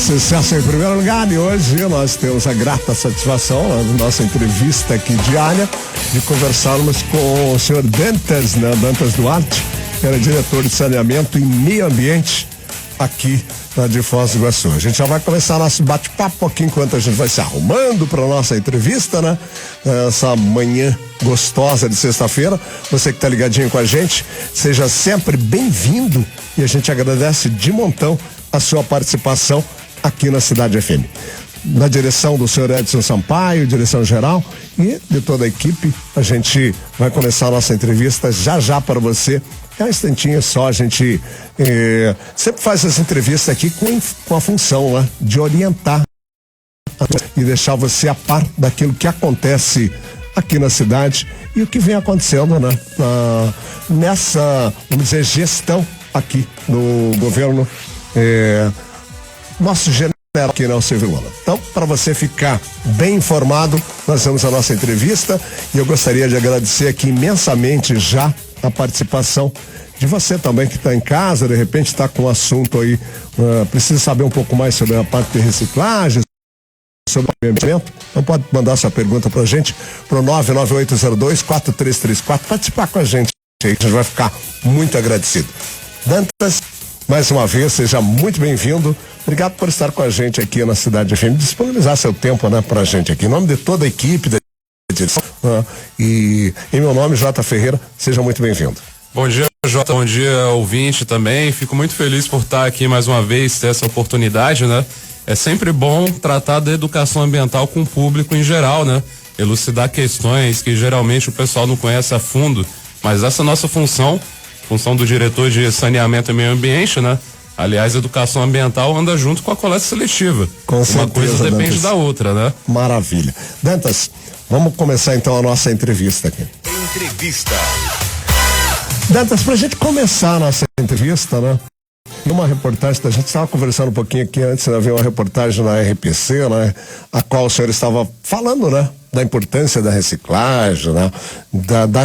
Sucesso em primeiro lugar, e hoje nós temos a grata satisfação, na nossa entrevista aqui diária, de conversarmos com o senhor Dantas, né? Dantas Duarte, que era diretor de saneamento e meio ambiente aqui de Foz do Iguaçu. A gente já vai começar nosso bate-papo aqui enquanto a gente vai se arrumando para nossa entrevista, né? Essa manhã gostosa de sexta-feira. Você que tá ligadinho com a gente, seja sempre bem-vindo e a gente agradece de montão a sua participação aqui na Cidade FM. Na direção do senhor Edson Sampaio, direção geral, e de toda a equipe, a gente vai começar a nossa entrevista já para você. É um instantinho só, a gente sempre faz essa entrevista aqui com a função, né, de orientar e deixar você a par daquilo que acontece aqui na cidade e o que vem acontecendo, né, nessa, vamos dizer, gestão aqui no governo nosso general aqui, né, o Silvio Lula. Então, para você ficar bem informado, nós temos a nossa entrevista e eu gostaria de agradecer aqui imensamente já a participação de você também que está em casa, de repente está com um assunto aí, precisa saber um pouco mais sobre a parte de reciclagem, sobre o meio ambiente. Então pode mandar sua pergunta pra gente pro 99802-4334, participar com a gente aí, a gente vai ficar muito agradecido. Dantas, mais uma vez, seja muito bem-vindo. Obrigado por estar com a gente aqui na Cidade FM, disponibilizar seu tempo, né, pra gente aqui. Em nome de toda a equipe da direção, e em meu nome, Jota Ferreira, seja muito bem-vindo. Bom dia, Jota, bom dia, ouvinte também. Fico muito feliz por estar aqui mais uma vez, ter essa oportunidade, né? É sempre bom tratar da educação ambiental com o público em geral, né? Elucidar questões que geralmente o pessoal não conhece a fundo, mas essa nossa função do diretor de saneamento e meio ambiente, né? Aliás, educação ambiental anda junto com a coleta seletiva. Com certeza, uma coisa depende Dantas, da outra, né? Maravilha. Dantas, vamos começar então a nossa entrevista aqui. Entrevista. Dantas, pra gente começar a nossa entrevista, né? Uma reportagem, a gente estava conversando um pouquinho aqui antes, né? Veio uma reportagem na RPC, né? A qual o senhor estava falando, né? Da importância da reciclagem, né?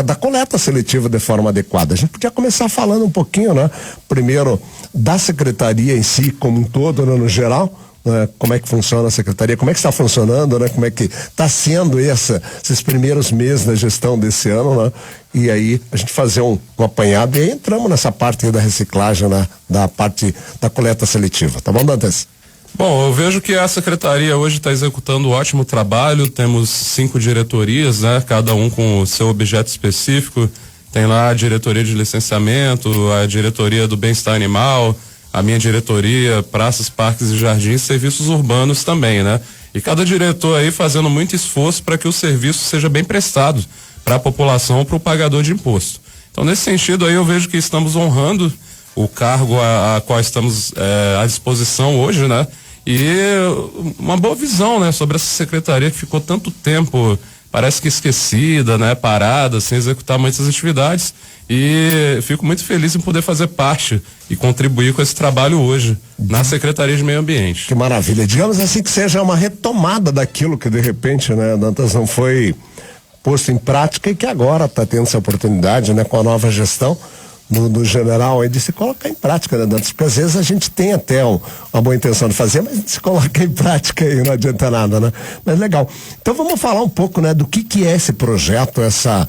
Da coleta seletiva de forma adequada. A gente podia começar falando um pouquinho, né? Primeiro, da secretaria em si, como um todo, né? No geral, né? Como é que funciona a secretaria, como é que está funcionando, né? Como é que está sendo esses primeiros meses da gestão desse ano, né? E aí a gente fazer um apanhado e aí entramos nessa parte aí da reciclagem, né? Da parte da coleta seletiva, tá bom, Dantas? Bom, eu vejo que a secretaria hoje está executando um ótimo trabalho, temos 5 diretorias, né? Cada um com o seu objeto específico. Tem lá a diretoria de licenciamento, a diretoria do bem-estar animal, a minha diretoria, praças, parques e jardins, serviços urbanos também, né? E cada diretor aí fazendo muito esforço para que o serviço seja bem prestado para a população, para o pagador de imposto. Então, nesse sentido aí, eu vejo que estamos honrando o cargo a qual estamos à disposição hoje, né? E uma boa visão, né? Sobre essa secretaria que ficou tanto tempo, parece que esquecida, né? Parada, sem executar muitas atividades. E fico muito feliz em poder fazer parte e contribuir com esse trabalho hoje na Secretaria de Meio Ambiente. Que maravilha. Digamos assim que seja uma retomada daquilo que de repente, né, Dantas, não foi posto em prática e que agora está tendo essa oportunidade, né, com a nova gestão do general aí de se colocar em prática, né, Dantas? Porque às vezes a gente tem até uma boa intenção de fazer, mas se coloca em prática aí não adianta nada, né? Mas legal. Então vamos falar um pouco, né, do que é esse projeto, essa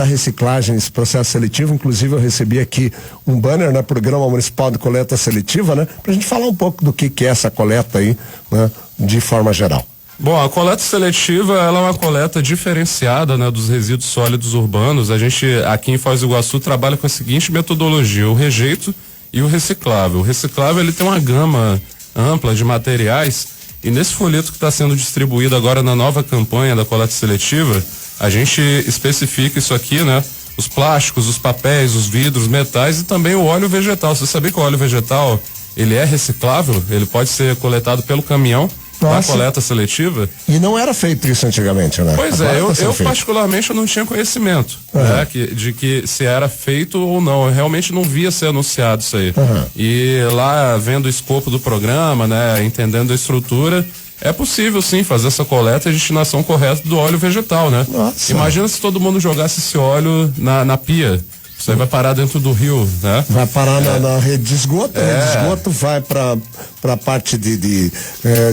reciclagem, esse processo seletivo. Inclusive eu recebi aqui um banner, né, Programa Municipal de Coleta Seletiva, né, pra gente falar um pouco do que é essa coleta aí, né, de forma geral. Bom, a coleta seletiva, ela é uma coleta diferenciada, né, dos resíduos sólidos urbanos. A gente, aqui em Foz do Iguaçu, trabalha com a seguinte metodologia: o rejeito e o reciclável. O reciclável, ele tem uma gama ampla de materiais, e nesse folheto que está sendo distribuído agora na nova campanha da coleta seletiva, a gente especifica isso aqui, né? Os plásticos, os papéis, os vidros, metais e também o óleo vegetal. Você sabia que o óleo vegetal, ele é reciclável? Ele pode ser coletado pelo caminhão. Na coleta seletiva. E não era feito isso antigamente, né? Pois é, eu particularmente eu não tinha conhecimento, né, de que se era feito ou não. Eu realmente não via ser anunciado isso aí. E lá, vendo o escopo do programa, né, entendendo a estrutura, é possível sim fazer essa coleta e destinação correta do óleo vegetal, né? Nossa. Imagina se todo mundo jogasse esse óleo na pia. Isso aí vai parar dentro do rio, né? Vai parar na rede de esgoto, a rede de esgoto vai para a parte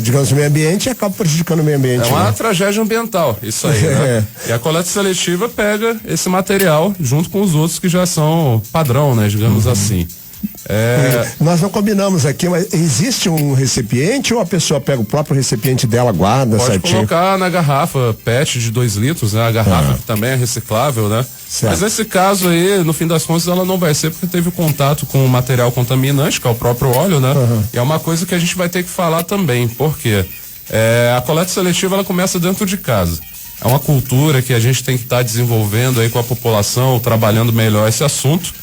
digamos, meio ambiente e acaba prejudicando o meio ambiente. É uma tragédia ambiental, isso aí, né? E a coleta seletiva pega esse material junto com os outros que já são padrão, né? Digamos assim. Nós não combinamos aqui, mas existe um recipiente ou a pessoa pega o próprio recipiente dela, guarda pode certinho? Colocar na garrafa PET de 2 litros, né? A garrafa que também é reciclável, né? Certo. Mas nesse caso aí, no fim das contas, ela não vai ser porque teve contato com o material contaminante, que é o próprio óleo, né? E é uma coisa que a gente vai ter que falar também, porque a coleta seletiva ela começa dentro de casa. É uma cultura que a gente tem que estar desenvolvendo aí com a população, trabalhando melhor esse assunto.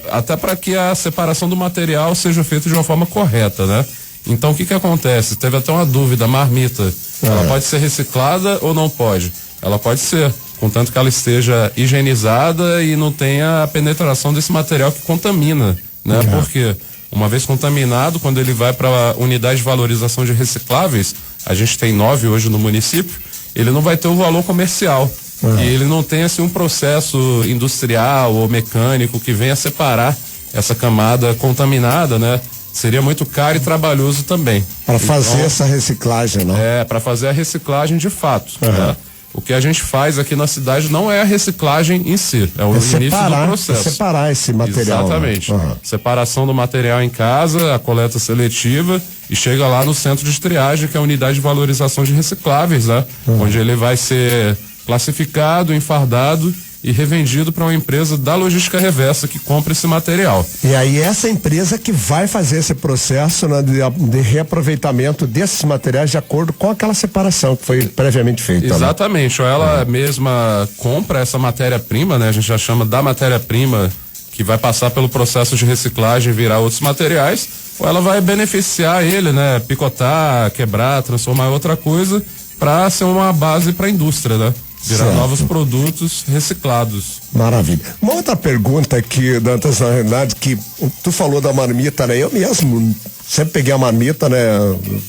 Até para que a separação do material seja feita de uma forma correta, né? Então o que acontece? Teve até uma dúvida, a marmita, ela pode ser reciclada ou não pode? Ela pode ser, contanto que ela esteja higienizada e não tenha a penetração desse material que contamina, né? Porque uma vez contaminado, quando ele vai para a unidade de valorização de recicláveis, a gente tem 9 hoje no município, ele não vai ter o valor comercial. E ele não tem assim um processo industrial ou mecânico que venha separar essa camada contaminada, né? Seria muito caro e trabalhoso também. Para fazer essa reciclagem, não? Para fazer a reciclagem de fato. Né? O que a gente faz aqui na cidade não é a reciclagem em si, é o início do processo. É separar esse material. Exatamente. Separação do material em casa, a coleta seletiva e chega lá no centro de triagem, que é a unidade de valorização de recicláveis, né? Onde ele vai ser classificado, enfardado e revendido para uma empresa da logística reversa que compra esse material. E aí essa empresa que vai fazer esse processo, né, de reaproveitamento desses materiais de acordo com aquela separação que foi previamente feita. Exatamente, ou ela mesma compra essa matéria-prima, né? A gente já chama da matéria-prima que vai passar pelo processo de reciclagem e virar outros materiais, ou ela vai beneficiar ele, né? Picotar, quebrar, transformar em outra coisa para ser uma base para a indústria, né? Virar novos produtos reciclados. Maravilha. Uma outra pergunta aqui, Dantas, na realidade, que tu falou da marmita, né? Eu mesmo sempre peguei a marmita, né?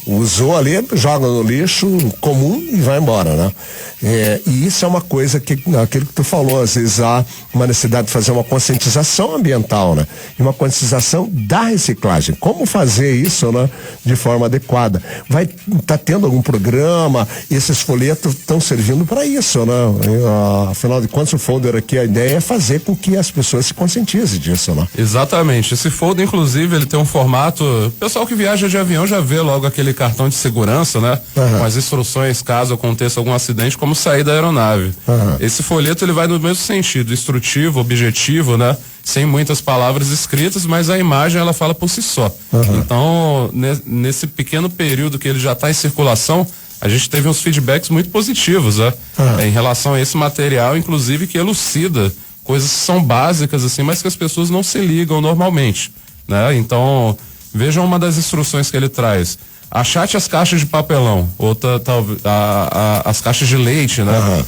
Usou ali, joga no lixo comum e vai embora, né? E isso é uma coisa que, aquilo que tu falou, às vezes há uma necessidade de fazer uma conscientização ambiental, né? E uma conscientização da reciclagem. Como fazer isso, né? De forma adequada. Tá tendo algum programa? Esses folhetos estão servindo para isso, né? Afinal de contas, o folder aqui, a ideia é fazer com que as pessoas se conscientizem disso, né? Exatamente. Esse folder, inclusive, ele tem um formato. O pessoal que viaja de avião já vê logo aquele cartão de segurança, né? Com as instruções, caso aconteça algum acidente, como sair da aeronave. Esse folheto, ele vai no mesmo sentido, instrutivo, objetivo, né? Sem muitas palavras escritas, mas a imagem, ela fala por si só. Então, nesse pequeno período que ele já está em circulação, a gente teve uns feedbacks muito positivos, né? Em relação a esse material, inclusive, que elucida coisas que são básicas, assim, mas que as pessoas não se ligam normalmente, né? Então, vejam uma das instruções que ele traz. Achate as caixas de papelão, as caixas de leite, né?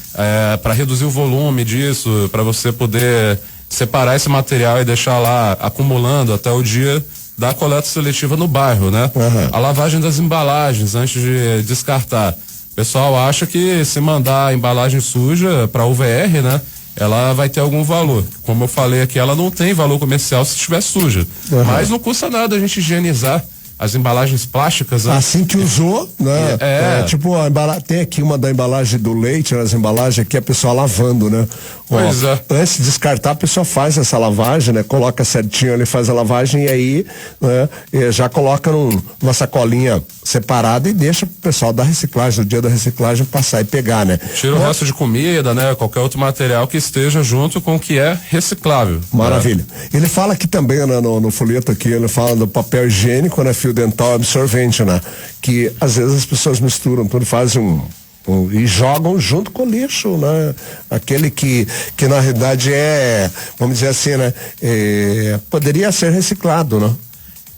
Para reduzir o volume disso, para você poder separar esse material e deixar lá acumulando até o dia da coleta seletiva no bairro, né? A lavagem das embalagens antes de descartar. O pessoal acha que se mandar a embalagem suja para UVR, né? Ela vai ter algum valor. Como eu falei aqui, ela não tem valor comercial se estiver suja. Mas não custa nada a gente higienizar as embalagens plásticas, né? Assim que usou, né? Tipo, tem aqui uma da embalagem do leite, as embalagens aqui, a pessoa lavando, né? Pois Antes de descartar, a pessoa faz essa lavagem, né? Coloca certinho ali, faz a lavagem e aí, né? Já coloca numa sacolinha separada e deixa pro pessoal da reciclagem, no dia da reciclagem, passar e pegar, né? Tira o resto de comida, né? Qualquer outro material que esteja junto com o que é reciclável. Maravilha. Ele fala aqui também, né, no folheto aqui, ele fala do papel higiênico, né? Fio dental absorvente, né? Que às vezes as pessoas misturam tudo, fazem e jogam junto com o lixo, né? Aquele que na realidade vamos dizer assim, né? Poderia ser reciclado, né?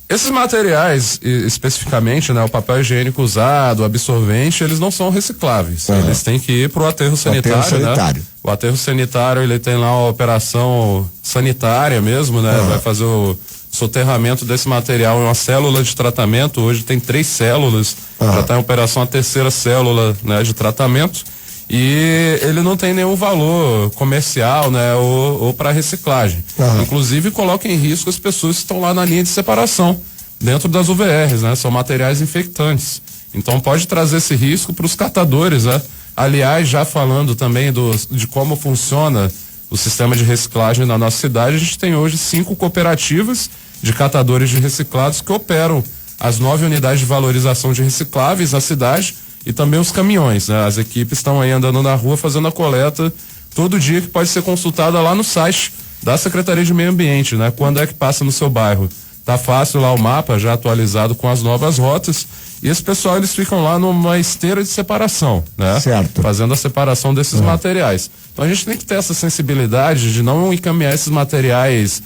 Esses materiais, especificamente, né, o papel higiênico usado, o absorvente, eles não são recicláveis. Eles têm que ir pro aterro sanitário, né? O aterro sanitário, ele tem lá uma operação sanitária mesmo, né? Vai fazer o soterramento desse material em uma célula de tratamento. Hoje tem 3 células, já está em operação a 3ª célula, né, de tratamento. e ele não tem nenhum valor comercial, né, ou para reciclagem. Inclusive coloca em risco as pessoas que estão lá na linha de separação, dentro das UVRs, né, são materiais infectantes. Então pode trazer esse risco para os catadores, né? Aliás, já falando também de como funciona o sistema de reciclagem na nossa cidade, a gente tem hoje 5 cooperativas de catadores de reciclados que operam as 9 unidades de valorização de recicláveis na cidade e também os caminhões, né? As equipes estão aí andando na rua fazendo a coleta todo dia, que pode ser consultada lá no site da Secretaria de Meio Ambiente, né? Quando é que passa no seu bairro? Tá fácil lá o mapa, já atualizado com as novas rotas, e esse pessoal, eles ficam lá numa esteira de separação, né? Certo. Fazendo a separação desses materiais. Então a gente tem que ter essa sensibilidade de não encaminhar esses materiais,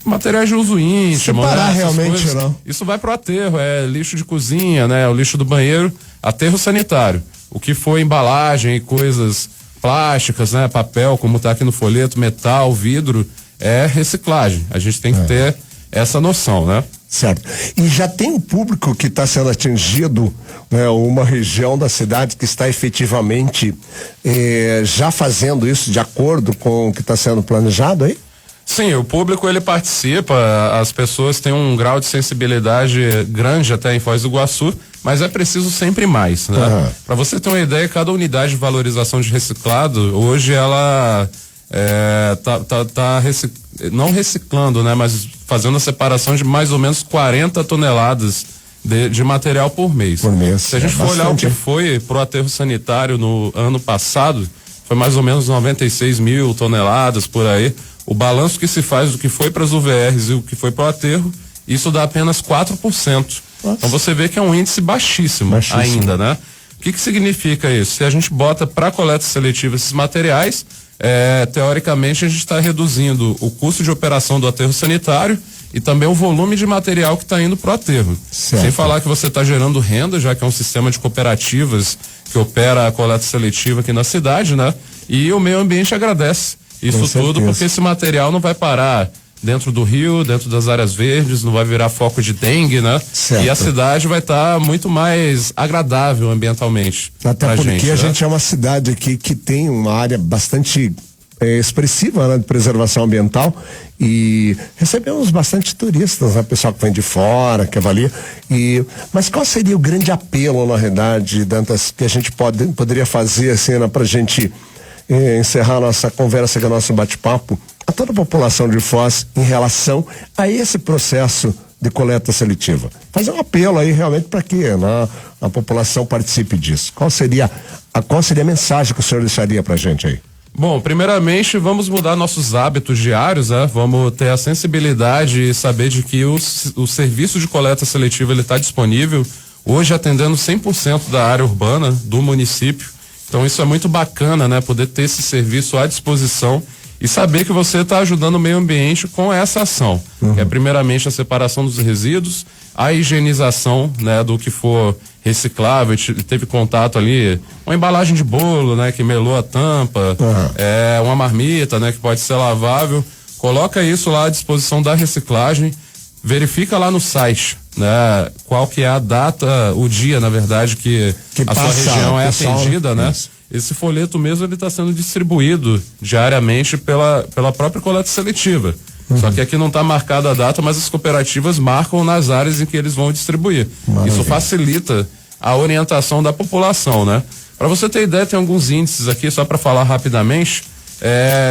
materiais de uso íntimo, separar, né? realmente, não. Isso vai pro aterro, é lixo de cozinha, né? O lixo do banheiro, aterro sanitário. O que for embalagem e coisas plásticas, né? Papel, como tá aqui no folheto, metal, vidro, é reciclagem. A gente tem que ter essa noção, né? Certo. E já tem um público que está sendo atingido, né, uma região da cidade que está efetivamente já fazendo isso de acordo com o que está sendo planejado aí? Sim, o público ele participa, as pessoas têm um grau de sensibilidade grande até em Foz do Iguaçu, mas é preciso sempre mais, né? Para você ter uma ideia, cada unidade de valorização de reciclado, hoje ela não reciclando, né, mas fazendo a separação de mais ou menos 40 toneladas de material por mês. Se a gente for olhar o que foi pro aterro sanitário no ano passado, foi mais ou menos 96 mil toneladas por aí. O balanço que se faz do que foi para as UVRs e o que foi pro aterro, isso dá apenas 4%. Nossa. Então você vê que é um índice baixíssimo ainda, né? O que significa isso? Se a gente bota para coleta seletiva esses materiais, teoricamente a gente está reduzindo o custo de operação do aterro sanitário e também o volume de material que está indo pro aterro. Certo. Sem falar que você está gerando renda, já que é um sistema de cooperativas que opera a coleta seletiva aqui na cidade, né? E o meio ambiente agradece isso tudo, porque esse material não vai parar dentro do rio, dentro das áreas verdes, não vai virar foco de dengue, né? Certo. E a cidade vai estar muito mais agradável ambientalmente. Até porque gente, a né? gente é uma cidade aqui que tem uma área bastante expressiva, né, de preservação ambiental, e recebemos bastante turistas, né, pessoal que vem de fora, que avalia, mas qual seria o grande apelo, na realidade, Dantas, que a gente poderia fazer assim, né, pra gente encerrar nossa conversa, que é o nosso bate-papo, a toda a população de Foz em relação a esse processo de coleta seletiva? Fazer um apelo aí realmente para que, né, a população participe disso. Qual seria a mensagem que o senhor deixaria pra gente aí? Bom, primeiramente vamos mudar nossos hábitos diários, né? Vamos ter a sensibilidade e saber de que o serviço de coleta seletiva ele está disponível hoje atendendo 100% da área urbana do município. Então isso é muito bacana, né? Poder ter esse serviço à disposição e saber que você está ajudando o meio ambiente com essa ação. Que é primeiramente a separação dos resíduos, a higienização, né, do que for reciclável, teve contato ali, uma embalagem de bolo, né, que melou a tampa, uma marmita, né, que pode ser lavável, coloca isso lá à disposição da reciclagem, verifica lá no site, né, qual que é a data, o dia, na verdade, que a sua região é atendida, né? Isso. Esse folheto mesmo, ele está sendo distribuído diariamente pela própria coleta seletiva. Só que aqui não está marcada a data, mas as cooperativas marcam nas áreas em que eles vão distribuir. Maravilha. Isso facilita a orientação da população, né? Para você ter ideia, tem alguns índices aqui, só para falar rapidamente.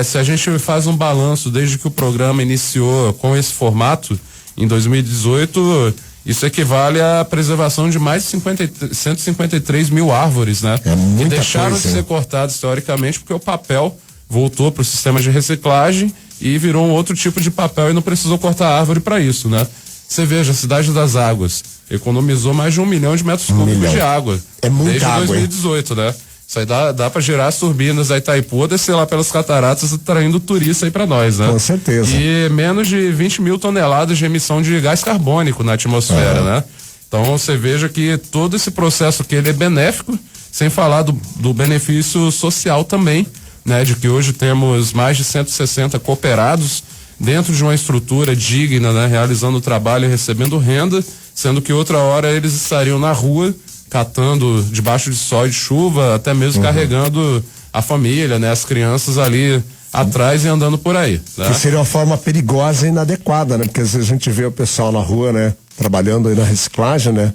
Se a gente faz um balanço desde que o programa iniciou com esse formato, em 2018, isso equivale à preservação de mais de 153 mil árvores, né? Que deixaram de ser cortadas teoricamente porque o papel voltou para o sistema de reciclagem e virou um outro tipo de papel e não precisou cortar árvore para isso, né? Você veja, a Cidade das Águas economizou mais de 1 milhão de metros cúbicos de água. É muita desde água, 2018, né? Isso aí dá para girar as turbinas da Itaipu, descer lá pelas cataratas, traindo turista aí para nós, né? Com certeza. E menos de 20 mil toneladas de emissão de gás carbônico na atmosfera, né? Então você veja que todo esse processo que ele é benéfico, sem falar do benefício social também, né? De que hoje temos mais de 160 cooperados dentro de uma estrutura digna, né? Realizando o trabalho e recebendo renda, sendo que outra hora eles estariam na rua catando debaixo de sol e de chuva, até mesmo carregando a família, né? As crianças ali atrás e andando por aí, né? Que seria uma forma perigosa e inadequada, né? Porque às vezes a gente vê o pessoal na rua, né? Trabalhando aí na reciclagem, né?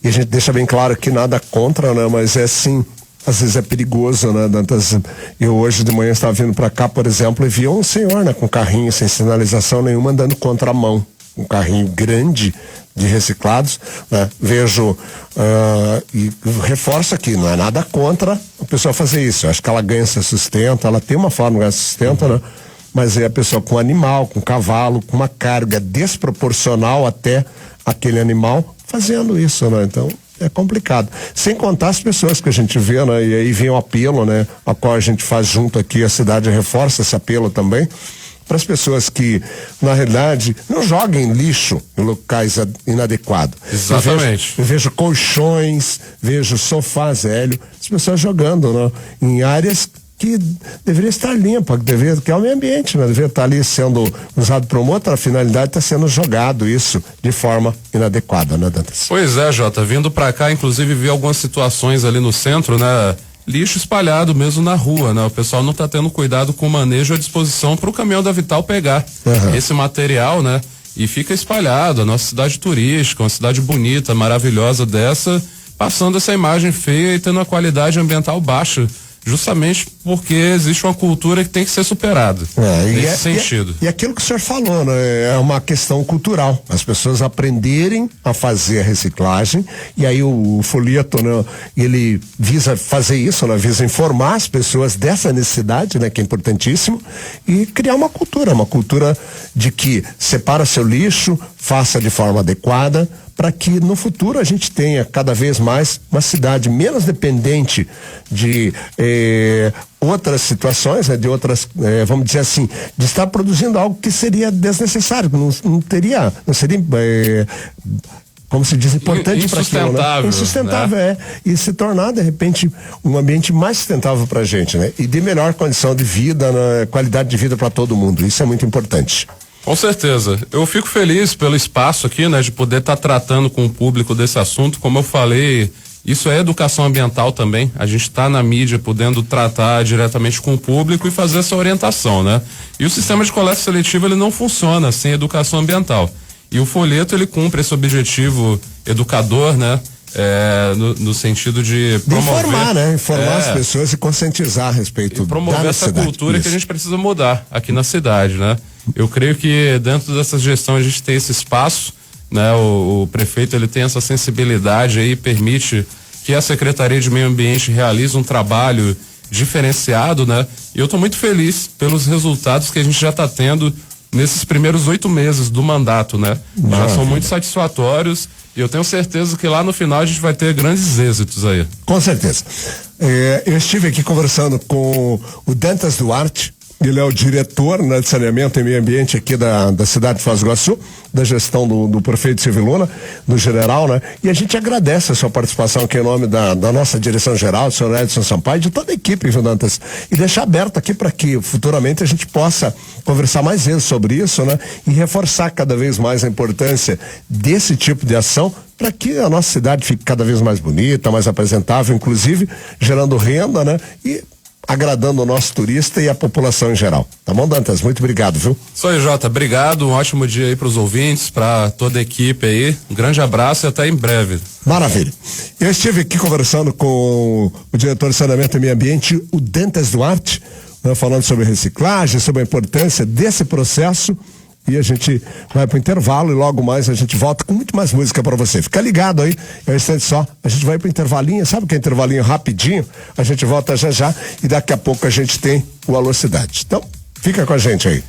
E a gente deixa bem claro que nada contra, né? Mas é sim, às vezes é perigoso, né, Dantas? Eu hoje de manhã estava vindo para cá, por exemplo, e vi um senhor, né? Com carrinho sem sinalização nenhuma andando contramão. Um carrinho grande de reciclados, né? Vejo e reforço aqui, não é nada contra a pessoa fazer isso. Eu acho que ela ganha seu sustento, ela tem uma forma de ganhar sustento, né? Mas é a pessoa com animal, com cavalo, com uma carga desproporcional até aquele animal fazendo isso, né? Então é complicado. Sem contar as pessoas que a gente vê, né? E aí vem o apelo, né? A qual a gente faz junto aqui, a cidade reforça esse apelo também, para as pessoas que, na realidade, não joguem lixo em locais inadequados. Exatamente. Eu vejo colchões, vejo sofás velho, as pessoas jogando, né, em áreas que deveria estar limpa, que é o meio ambiente, né? Deveria estar ali sendo usado para uma outra finalidade, está sendo jogado isso de forma inadequada, né, Dantas? Pois é, Jota, vindo para cá, inclusive vi algumas situações ali no centro, né? Lixo espalhado mesmo na rua, né? O pessoal não está tendo cuidado com o manejo à disposição para o caminhão da Vital pegar esse material, né? E fica espalhado. A nossa cidade turística, uma cidade bonita, maravilhosa dessa, passando essa imagem feia e tendo uma qualidade ambiental baixa, justamente porque existe uma cultura que tem que ser superada nesse sentido. E aquilo que o senhor falou, né? É uma questão cultural. As pessoas aprenderem a fazer a reciclagem, e aí o folheto, né? Ele visa fazer isso, né? Visa informar as pessoas dessa necessidade, né? Que é importantíssimo, e criar uma cultura de que separa seu lixo, faça de forma adequada, para que no futuro a gente tenha cada vez mais uma cidade menos dependente de outras situações, né, de outras, vamos dizer assim, de estar produzindo algo que seria desnecessário, não seria, como se diz, importante para aquilo, né? Insustentável, né? E se tornar, de repente, um ambiente mais sustentável para a gente, né? E de melhor condição de vida, né? Qualidade de vida para todo mundo. Isso é muito importante. Com certeza. Eu fico feliz pelo espaço aqui, né, de poder estar tratando com o público desse assunto. Como eu falei, isso é educação ambiental também. A gente está na mídia podendo tratar diretamente com o público e fazer essa orientação, né? E o sistema de coleta seletiva, ele não funciona sem educação ambiental. E o folheto, ele cumpre esse objetivo educador, né? No sentido de promover, informar, né? Informar as pessoas e conscientizar a respeito e promover essa cultura que a gente precisa mudar aqui na cidade, né? Eu creio que dentro dessa gestão a gente tem esse espaço, né? O prefeito, ele tem essa sensibilidade aí, permite que a Secretaria de Meio Ambiente realize um trabalho diferenciado, né? E eu estou muito feliz pelos resultados que a gente já está tendo nesses primeiros 8 meses do mandato, né? Já são muito satisfatórios e eu tenho certeza que lá no final a gente vai ter grandes êxitos aí. Com certeza. Eu estive aqui conversando com o Dantas Duarte. Ele é o diretor, né, de saneamento e meio ambiente aqui da cidade de Foz do Iguaçu, da gestão do prefeito Silvio Luna, do general, né? E a gente agradece a sua participação aqui em nome da nossa direção geral, do senhor Edson Sampaio, de toda a equipe, viu, Dantas? E deixar aberto aqui para que futuramente a gente possa conversar mais vezes sobre isso, né? E reforçar cada vez mais a importância desse tipo de ação para que a nossa cidade fique cada vez mais bonita, mais apresentável, inclusive gerando renda, né? E agradando o nosso turista e a população em geral. Tá bom, Dantas? Muito obrigado, viu? Isso aí, Jota. Obrigado. Um ótimo dia aí para os ouvintes, para toda a equipe aí. Um grande abraço e até em breve. Maravilha. Eu estive aqui conversando com o diretor de saneamento e meio ambiente, o Dantas Duarte, né, falando sobre reciclagem, sobre a importância desse processo. E a gente vai pro intervalo e logo mais a gente volta com muito mais música para você. Fica ligado aí, é um instante só. A gente vai pro intervalinho, sabe o que é intervalinho rapidinho? A gente volta já já e daqui a pouco a gente tem o Alô Cidade. Então, fica com a gente aí.